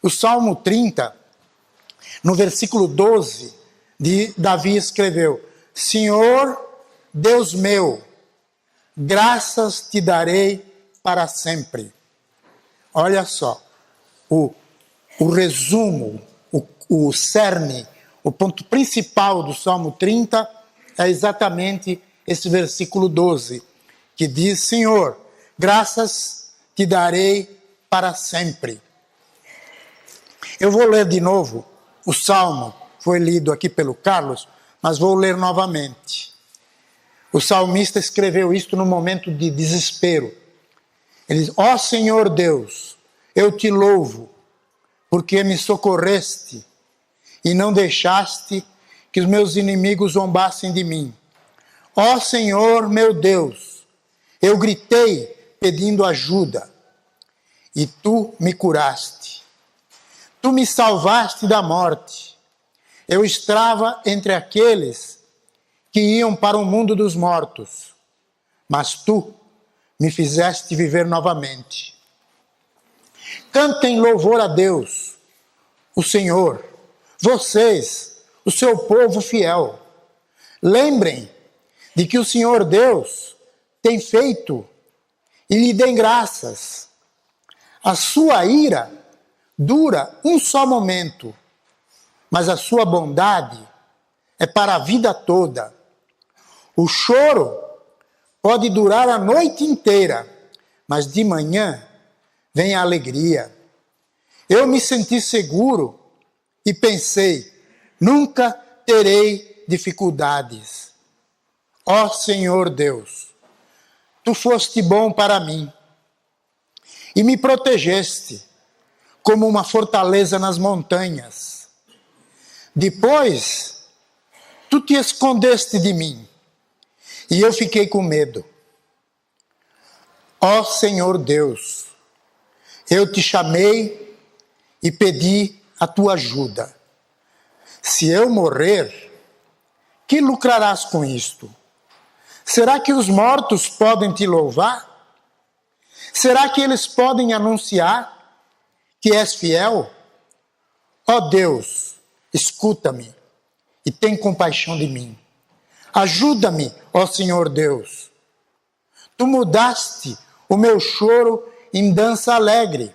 O Salmo 30, no versículo 12, Davi escreveu: Senhor, Deus meu, graças te darei para sempre. Olha só, o resumo, o cerne, o ponto principal do Salmo 30 é exatamente esse versículo 12, que diz: Senhor, graças te darei para sempre. Eu vou ler de novo o Salmo, foi lido aqui pelo Carlos, mas vou ler novamente. O salmista escreveu isto no momento de desespero. Ele diz: ó Senhor Deus, eu te louvo, porque me socorreste e não deixaste que os meus inimigos zombassem de mim. Ó Senhor meu Deus, eu gritei pedindo ajuda e tu me curaste. Tu me salvaste da morte. Eu estava entre aqueles que iam para o mundo dos mortos, mas tu me fizeste viver novamente. Cantem louvor a Deus, o Senhor, vocês, o seu povo fiel. Lembrem de que o Senhor Deus tem feito e lhe deem graças. A sua ira dura um só momento, mas a sua bondade é para a vida toda. O choro pode durar a noite inteira, mas de manhã vem a alegria. Eu me senti seguro e pensei: nunca terei dificuldades. Ó Senhor Deus, tu foste bom para mim e me protegeste como uma fortaleza nas montanhas. Depois, tu te escondeste de mim e eu fiquei com medo. Ó Senhor Deus, eu te chamei e pedi a tua ajuda. Se eu morrer, que lucrarás com isto? Será que os mortos podem te louvar? Será que eles podem anunciar que és fiel? Ó Deus, escuta-me e tem compaixão de mim. Ajuda-me, ó Senhor Deus. Tu mudaste o meu choro em dança alegre.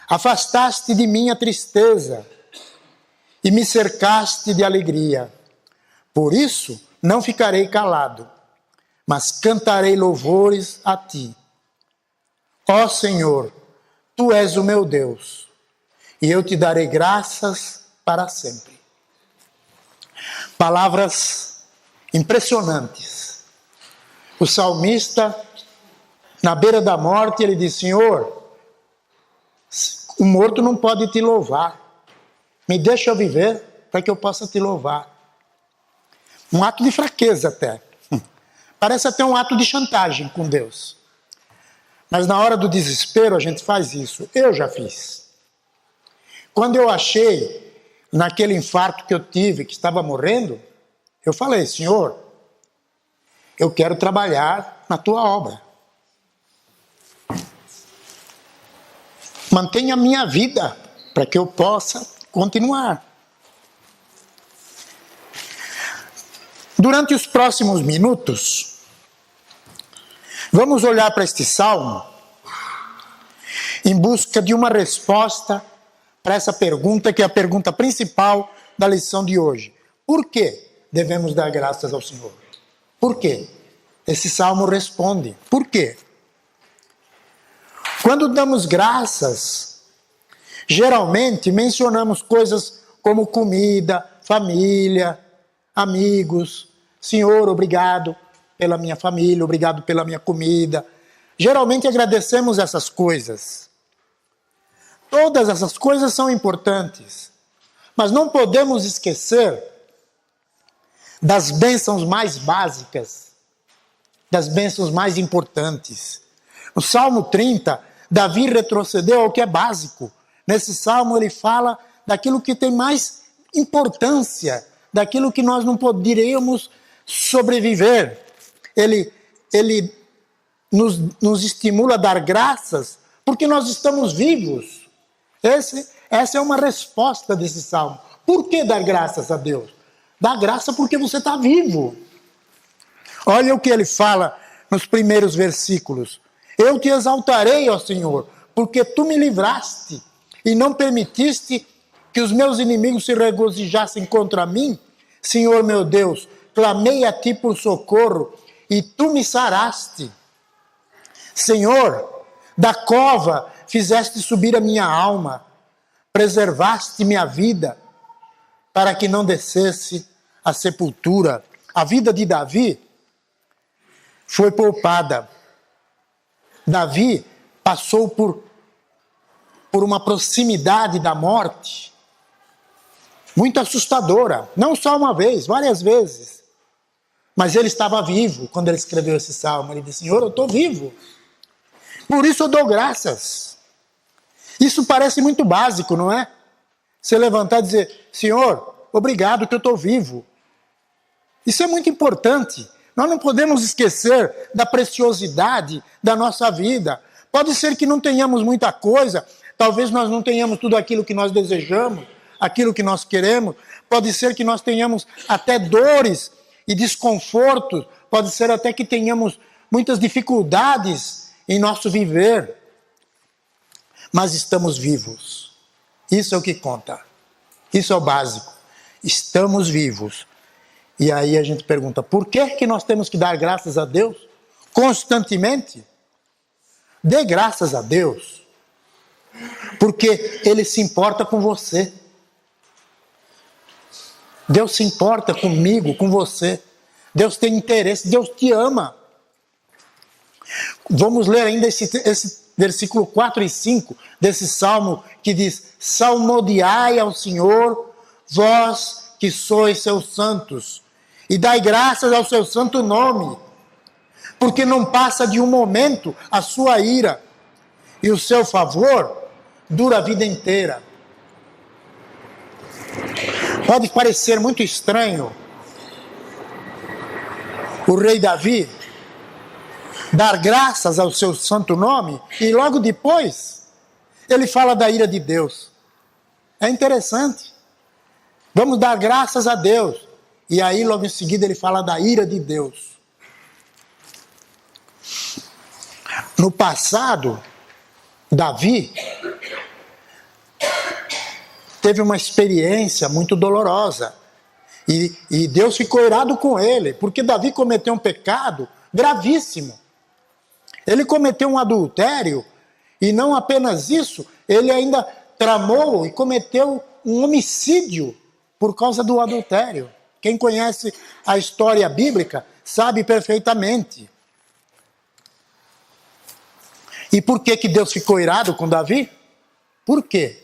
Afastaste de mim a tristeza e me cercaste de alegria. Por isso não ficarei calado, mas cantarei louvores a ti. Ó Senhor, tu és o meu Deus, e eu te darei graças para sempre. Palavras impressionantes. O salmista, na beira da morte, ele diz: Senhor, o morto não pode te louvar. Me deixa eu viver para que eu possa te louvar. Um ato de fraqueza até. Parece até um ato de chantagem com Deus. Mas na hora do desespero a gente faz isso. Eu já fiz. Quando eu achei, naquele infarto que eu tive, que estava morrendo, eu falei: Senhor, eu quero trabalhar na tua obra. Mantenha a minha vida para que eu possa continuar. Durante os próximos minutos, vamos olhar para este salmo em busca de uma resposta para essa pergunta, que é a pergunta principal da lição de hoje. Por que devemos dar graças ao Senhor? Por quê? Esse salmo responde. Por quê? Quando damos graças, geralmente mencionamos coisas como comida, família, amigos. Senhor, obrigado pela minha família, obrigado pela minha comida. Geralmente agradecemos essas coisas. Todas essas coisas são importantes, mas não podemos esquecer das bênçãos mais básicas, das bênçãos mais importantes. No Salmo 30, Davi retrocedeu ao que é básico. Nesse salmo ele fala daquilo que tem mais importância, daquilo que nós não poderíamos sobreviver. Ele nos estimula a dar graças porque nós estamos vivos. Essa é uma resposta desse salmo. Por que dar graças a Deus? Dá graça porque você está vivo. Olha o que ele fala nos primeiros versículos. Eu te exaltarei, ó Senhor, porque tu me livraste e não permitiste que os meus inimigos se regozijassem contra mim. Senhor meu Deus, clamei a ti por socorro e tu me saraste. Senhor, da cova fizeste subir a minha alma, preservaste minha vida para que não descesse à sepultura. A vida de Davi foi poupada. Davi passou por uma proximidade da morte muito assustadora, não só uma vez, várias vezes. Mas ele estava vivo quando ele escreveu esse salmo. Ele disse: Senhor, eu estou vivo. Por isso eu dou graças. Isso parece muito básico, não é? Você levantar e dizer: Senhor, obrigado que eu estou vivo. Isso é muito importante. Nós não podemos esquecer da preciosidade da nossa vida. Pode ser que não tenhamos muita coisa, talvez nós não tenhamos tudo aquilo que nós desejamos, aquilo que nós queremos. Pode ser que nós tenhamos até dores e desconfortos. Pode ser até que tenhamos muitas dificuldades em nosso viver. Mas estamos vivos. Isso é o que conta. Isso é o básico. Estamos vivos. E aí a gente pergunta, por que nós temos que dar graças a Deus constantemente? Dê graças a Deus, porque Ele se importa com você. Deus se importa comigo, com você. Deus tem interesse, Deus te ama. Vamos ler ainda esse versículo 4 e 5 desse salmo que diz: salmodiai ao Senhor, vós que sois seus santos, e dai graças ao seu santo nome, porque não passa de um momento a sua ira, e o seu favor dura a vida inteira. Pode parecer muito estranho o rei Davi dar graças ao seu santo nome, e logo depois ele fala da ira de Deus. É interessante. Vamos dar graças a Deus. E aí logo em seguida ele fala da ira de Deus. No passado, Davi teve uma experiência muito dolorosa. E Deus ficou irado com ele, porque Davi cometeu um pecado gravíssimo. Ele cometeu um adultério, e não apenas isso, ele ainda tramou e cometeu um homicídio por causa do adultério. Quem conhece a história bíblica sabe perfeitamente. E por que Deus ficou irado com Davi? Por quê?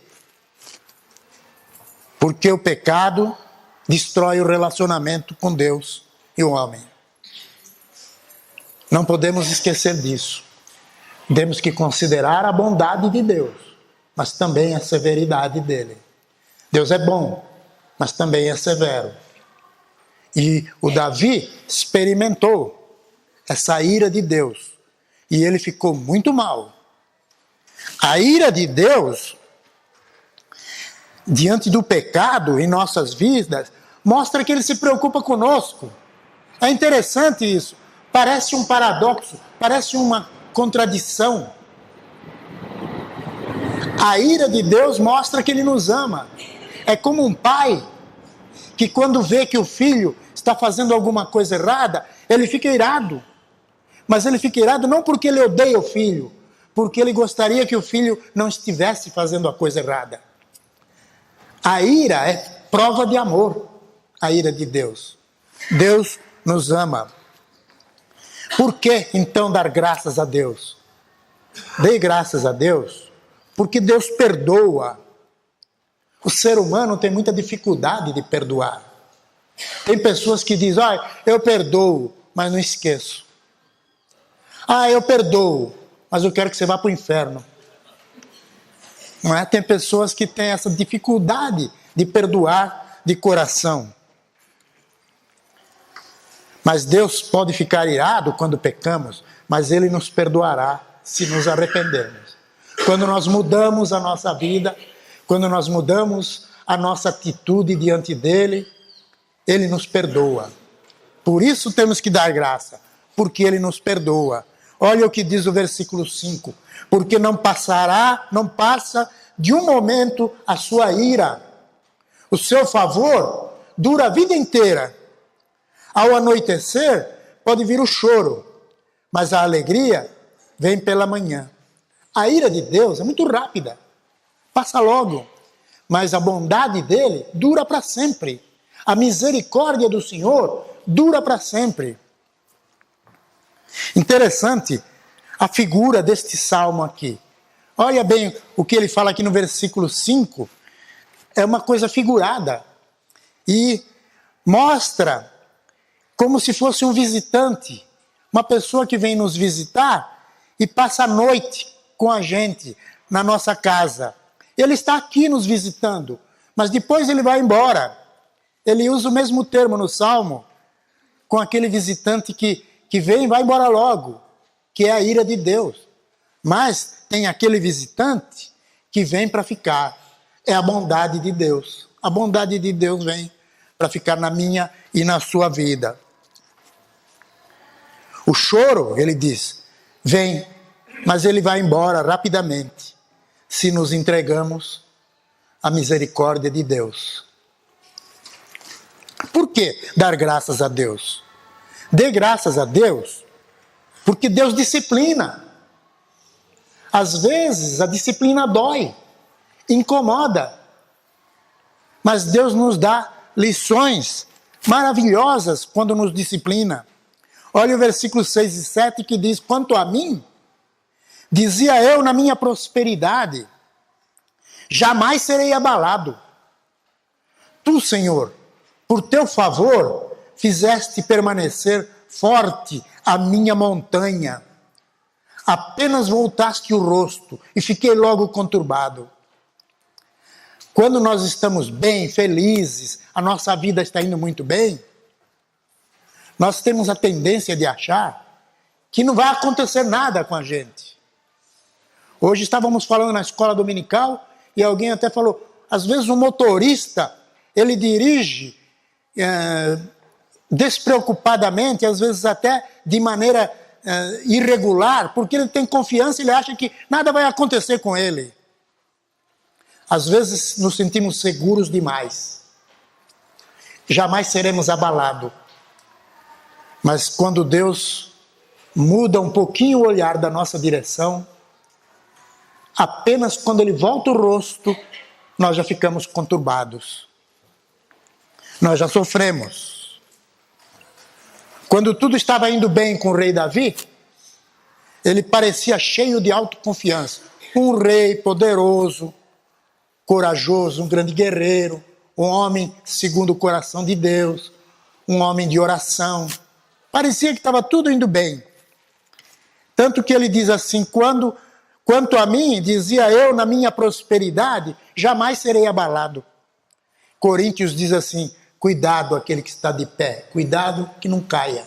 Porque o pecado destrói o relacionamento com Deus e o homem. Não podemos esquecer disso. Temos que considerar a bondade de Deus, mas também a severidade dele. Deus é bom, mas também é severo. E o Davi experimentou essa ira de Deus, e ele ficou muito mal. A ira de Deus, diante do pecado em nossas vidas, mostra que ele se preocupa conosco. É interessante isso. Parece um paradoxo, parece uma contradição. A ira de Deus mostra que ele nos ama. É como um pai que, quando vê que o filho está fazendo alguma coisa errada, ele fica irado. Mas ele fica irado não porque ele odeia o filho, porque ele gostaria que o filho não estivesse fazendo a coisa errada. A ira é prova de amor, a ira de Deus. Deus nos ama. Por que então dar graças a Deus? Dê graças a Deus, porque Deus perdoa. O ser humano tem muita dificuldade de perdoar. Tem pessoas que dizem: eu perdoo, mas não esqueço. Eu perdoo, mas eu quero que você vá para o inferno. Não é? Tem pessoas que têm essa dificuldade de perdoar de coração. Mas Deus pode ficar irado quando pecamos, mas Ele nos perdoará se nos arrependermos. Quando nós mudamos a nossa vida, quando nós mudamos a nossa atitude diante dele, ele nos perdoa. Por isso temos que dar graça, porque ele nos perdoa. Olha o que diz o versículo 5. Porque não passa de um momento a sua ira. O seu favor dura a vida inteira. Ao anoitecer, pode vir o choro, mas a alegria vem pela manhã. A ira de Deus é muito rápida, passa logo, mas a bondade dele dura para sempre. A misericórdia do Senhor dura para sempre. Interessante a figura deste salmo aqui. Olha bem o que ele fala aqui no versículo 5. É uma coisa figurada. E mostra como se fosse um visitante. Uma pessoa que vem nos visitar e passa a noite com a gente na nossa casa. Ele está aqui nos visitando, mas depois ele vai embora. Ele usa o mesmo termo no salmo com aquele visitante que vem e vai embora logo, que é a ira de Deus. Mas tem aquele visitante que vem para ficar. É a bondade de Deus. A bondade de Deus vem para ficar na minha e na sua vida. O choro, ele diz, vem, mas ele vai embora rapidamente, se nos entregamos à misericórdia de Deus. Por que dar graças a Deus? Dê graças a Deus, porque Deus disciplina. Às vezes a disciplina dói, incomoda, mas Deus nos dá lições maravilhosas quando nos disciplina. Olha o versículo 6 e 7 que diz: quanto a mim, dizia eu na minha prosperidade, jamais serei abalado. Tu, Senhor, por teu favor, fizeste permanecer forte a minha montanha. Apenas voltaste o rosto e fiquei logo conturbado. Quando nós estamos bem, felizes, a nossa vida está indo muito bem, nós temos a tendência de achar que não vai acontecer nada com a gente. Hoje estávamos falando na escola dominical e alguém até falou, às vezes o motorista, ele dirige despreocupadamente, às vezes até de maneira irregular, porque ele tem confiança e ele acha que nada vai acontecer com ele. Às vezes nos sentimos seguros demais. Jamais seremos abalados. Mas quando Deus muda um pouquinho o olhar da nossa direção, apenas quando Ele volta o rosto, nós já ficamos conturbados. Nós já sofremos. Quando tudo estava indo bem com o rei Davi, ele parecia cheio de autoconfiança. Um rei poderoso, corajoso, um grande guerreiro, um homem segundo o coração de Deus, um homem de oração. Parecia que estava tudo indo bem. Tanto que ele diz assim, quanto a mim, dizia eu na minha prosperidade, jamais serei abalado. Coríntios diz assim, cuidado aquele que está de pé, cuidado que não caia.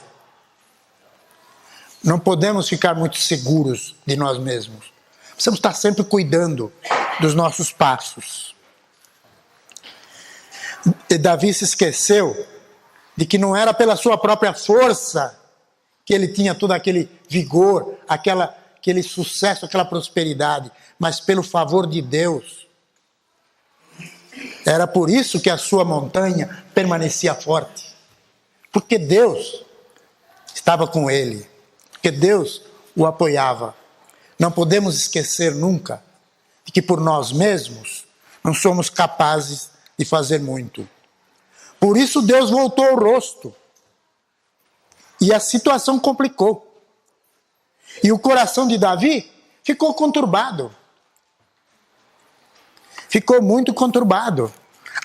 Não podemos ficar muito seguros de nós mesmos. Precisamos estar sempre cuidando dos nossos passos. E Davi se esqueceu de que não era pela sua própria força que ele tinha todo aquele vigor, aquele sucesso, aquela prosperidade, mas pelo favor de Deus. Era por isso que a sua montanha permanecia forte. Porque Deus estava com ele. Porque Deus o apoiava. Não podemos esquecer nunca de que por nós mesmos não somos capazes de fazer muito. Por isso Deus voltou o rosto. E a situação complicou. E o coração de Davi ficou conturbado. Ficou muito conturbado.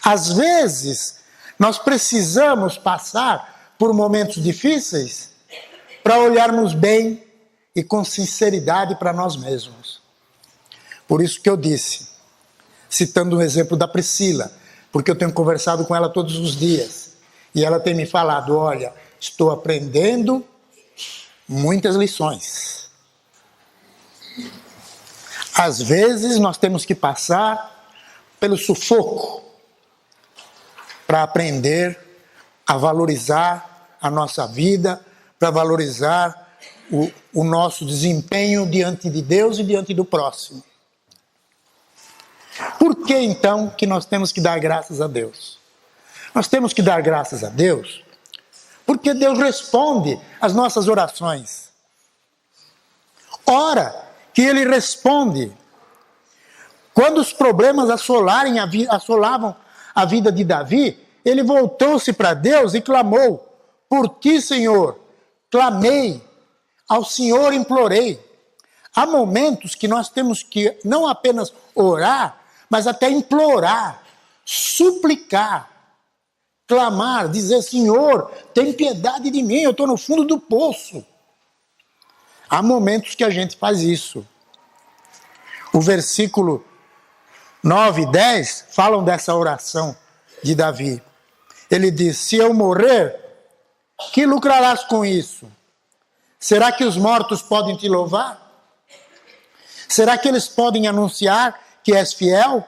Às vezes, nós precisamos passar por momentos difíceis para olharmos bem e com sinceridade para nós mesmos. Por isso que eu disse, citando o exemplo da Priscila, porque eu tenho conversado com ela todos os dias. E ela tem me falado, olha, estou aprendendo muitas lições. Às vezes nós temos que passar pelo sufoco para aprender a valorizar a nossa vida, para valorizar o nosso desempenho diante de Deus e diante do próximo. Por que então que nós temos que dar graças a Deus? Nós temos que dar graças a Deus porque Deus responde às nossas orações. Ora que Ele responde. Quando os problemas assolavam a vida de Davi, ele voltou-se para Deus e clamou: por ti, Senhor, clamei, ao Senhor implorei. Há momentos que nós temos que não apenas orar, mas até implorar, suplicar, clamar, dizer: Senhor, tem piedade de mim, eu estou no fundo do poço. Há momentos que a gente faz isso. O versículo 9 e 10 falam dessa oração de Davi. Ele diz: se eu morrer, que lucrarás com isso? Será que os mortos podem te louvar? Será que eles podem anunciar que és fiel?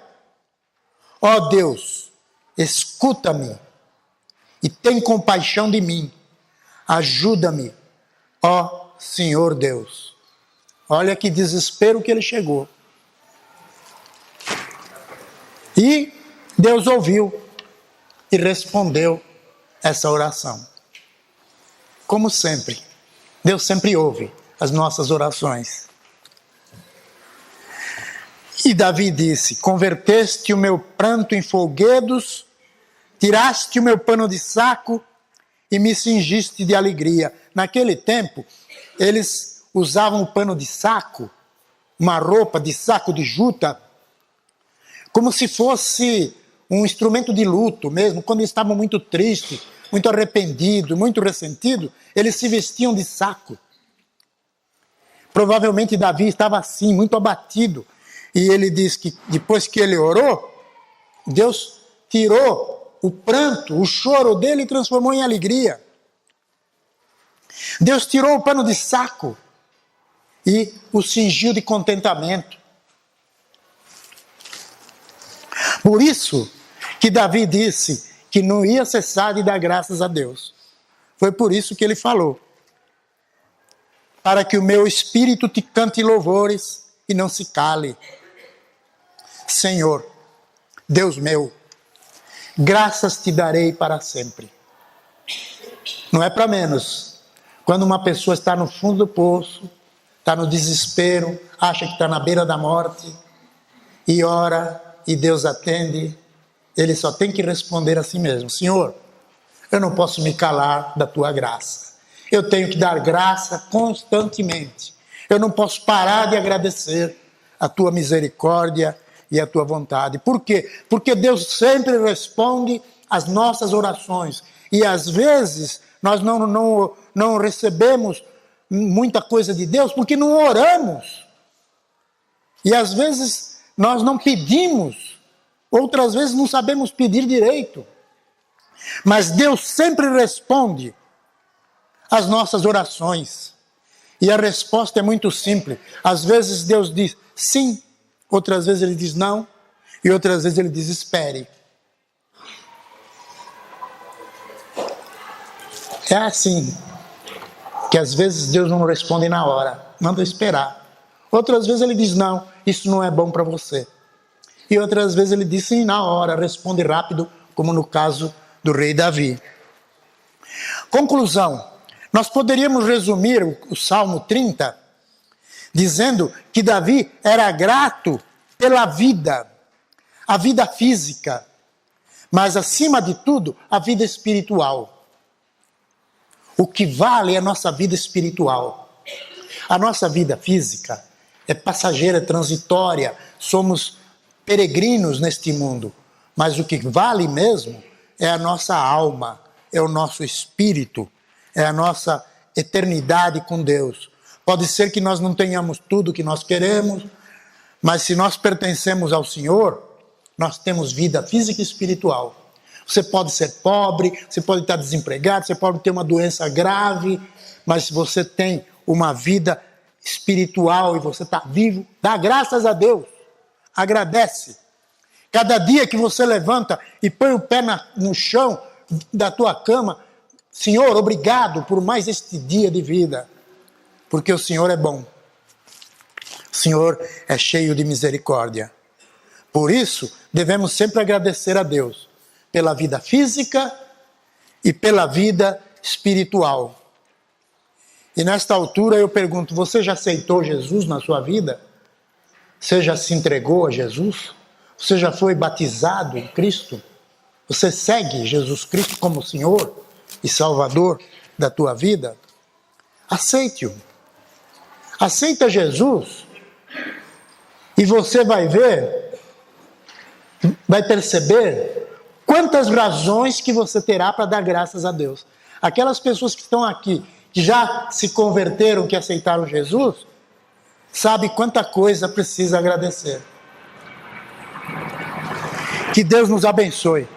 Ó Deus, escuta-me e tem compaixão de mim. Ajuda-me, ó Senhor Deus. Olha que desespero que ele chegou. E Deus ouviu e respondeu essa oração. Como sempre, Deus sempre ouve as nossas orações. E Davi disse: converteste o meu pranto em folguedos, tiraste o meu pano de saco e me cingiste de alegria. Naquele tempo, eles usavam o pano de saco, uma roupa de saco de juta, como se fosse um instrumento de luto mesmo. Quando eles estavam muito tristes, muito arrependidos, muito ressentidos, eles se vestiam de saco. Provavelmente Davi estava assim, muito abatido. E ele diz que depois que ele orou, Deus tirou o pranto, o choro dele e transformou em alegria. Deus tirou o pano de saco e o cingiu de contentamento. Por isso que Davi disse que não ia cessar de dar graças a Deus. Foi por isso que ele falou: para que o meu espírito te cante louvores e não se cale. Senhor, Deus meu, graças te darei para sempre. Não é para menos. Quando uma pessoa está no fundo do poço, está no desespero, acha que está na beira da morte, e ora, e Deus atende, ele só tem que responder a si mesmo: Senhor, eu não posso me calar da tua graça. Eu tenho que dar graça constantemente. Eu não posso parar de agradecer a tua misericórdia e a tua vontade. Por quê? Porque Deus sempre responde às nossas orações. E às vezes nós não recebemos muita coisa de Deus porque não oramos. E às vezes nós não pedimos. Outras vezes não sabemos pedir direito. Mas Deus sempre responde às nossas orações. E a resposta é muito simples. Às vezes Deus diz sim, outras vezes Ele diz não, e outras vezes Ele diz espere. É assim que às vezes Deus não responde na hora, manda esperar. Outras vezes Ele diz não, isso não é bom para você. E outras vezes Ele diz sim na hora, responde rápido, como no caso do rei Davi. Conclusão: nós poderíamos resumir o Salmo 30 dizendo que Davi era grato pela vida, a vida física, mas acima de tudo, a vida espiritual. O que vale é a nossa vida espiritual. A nossa vida física é passageira, é transitória, somos peregrinos neste mundo, mas o que vale mesmo é a nossa alma, é o nosso espírito, é a nossa eternidade com Deus. Pode ser que nós não tenhamos tudo o que nós queremos, mas se nós pertencemos ao Senhor, nós temos vida física e espiritual. Você pode ser pobre, você pode estar desempregado, você pode ter uma doença grave, mas se você tem uma vida espiritual e você está vivo, dá graças a Deus. Agradece. Cada dia que você levanta e põe o pé no chão da tua cama, Senhor, obrigado por mais este dia de vida, porque o Senhor é bom. O Senhor é cheio de misericórdia. Por isso, devemos sempre agradecer a Deus pela vida física e pela vida espiritual. E nesta altura eu pergunto, você já aceitou Jesus na sua vida? Você já se entregou a Jesus? Você já foi batizado em Cristo? Você segue Jesus Cristo como Senhor e Salvador da tua vida? Aceite-o. Aceita Jesus e você vai ver, vai perceber quantas razões que você terá para dar graças a Deus. Aquelas pessoas que estão aqui, que já se converteram, que aceitaram Jesus, sabe quanta coisa precisa agradecer. Que Deus nos abençoe.